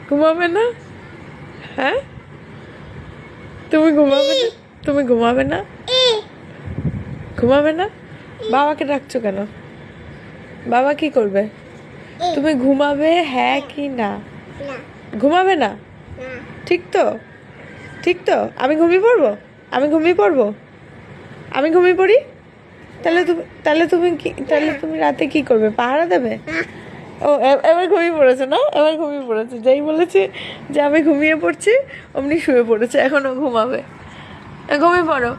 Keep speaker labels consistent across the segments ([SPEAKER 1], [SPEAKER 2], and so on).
[SPEAKER 1] ঘুমাবে না? হ্যাঁ, তুমি ঘুমাবে না? তুমি ঘুমাবে না? ঘুমাবে না? বাবাকে ডাকছো কেন? বাবা কি করবে? তুমি ঘুমাবে হ্যাঁ কি না? ঘুমাবে না? ঠিক তো? ঠিক তো? আমি ঘুমিয়ে পড়বো? আমি ঘুমিয়ে পড়বো? আমি ঘুমিয়ে পড়ি? তাহলে তুমি রাতে কি করবে? পাহারা দেবে? ও এবার ঘুমিয়ে পড়েছে না? এবার ঘুমিয়ে পড়েছে। যেই বলেছে যে আমি ঘুমিয়ে পড়ছি অমনি শুয়ে পড়েছে। এখনো ঘুমাবে। ঘুমিয়ে পড়ো।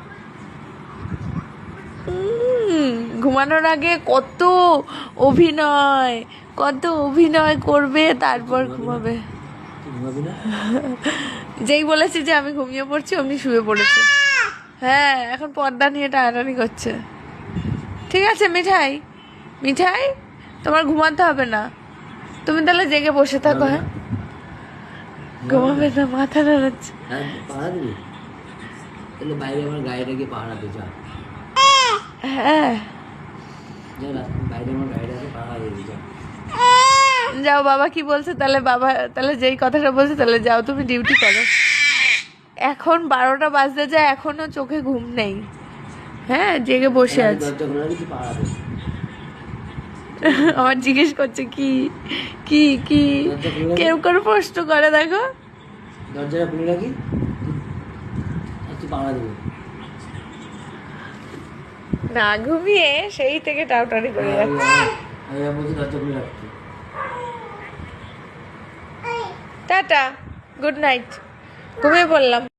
[SPEAKER 1] ঘুমানোর আগে কত অভিনয় করবে, তারপর ঘুমাবে। যেই বলেছে যে আমি ঘুমিয়ে পড়ছি অমনি শুয়ে পড়েছে। হ্যাঁ, এখন পর্দা নিয়ে টানাটানি করছে। ঠিক আছে মিঠাই, মিঠাই তোমার ঘুমাতে হবে না, তুমি তাহলে জেগে বসে থাকো। হ্যাঁ, ঘুমাবে না, মাথা নাড়াচ্ছে।
[SPEAKER 2] পাহারা দিবি? তাহলে বাইরে আমার গাড়িটা গিয়ে পাহারা দিয়ে যা।
[SPEAKER 1] হ্যাঁ
[SPEAKER 2] বাইরে আমার গাড়িটা পাহারা দিয়ে যা।
[SPEAKER 1] যাও, বাবা কি বলছে তাহলে? বাবা তাহলে যেই কথাটা বলছে তাহলে যাও, তুমি ডিউটি করো। এখন 12টা বাজতে যায়, এখনো চোখে ঘুম নেই। হ্যাঁ, জেগে বসে আছে। আমার জিজ্ঞেস করছে কি কি কি কেউ করে প্রশ্ন করে, দেখো।
[SPEAKER 2] দরজাটা খুলে রাখি, তুই পাহারা দেবো
[SPEAKER 1] না ঘুমিয়ে সেই থেকে টাউটারি করে যাচ্ছে।
[SPEAKER 2] দরজা খুলে রাখছি।
[SPEAKER 1] টাটা, গুড নাইট, ঘুমিয়ে পড়লাম।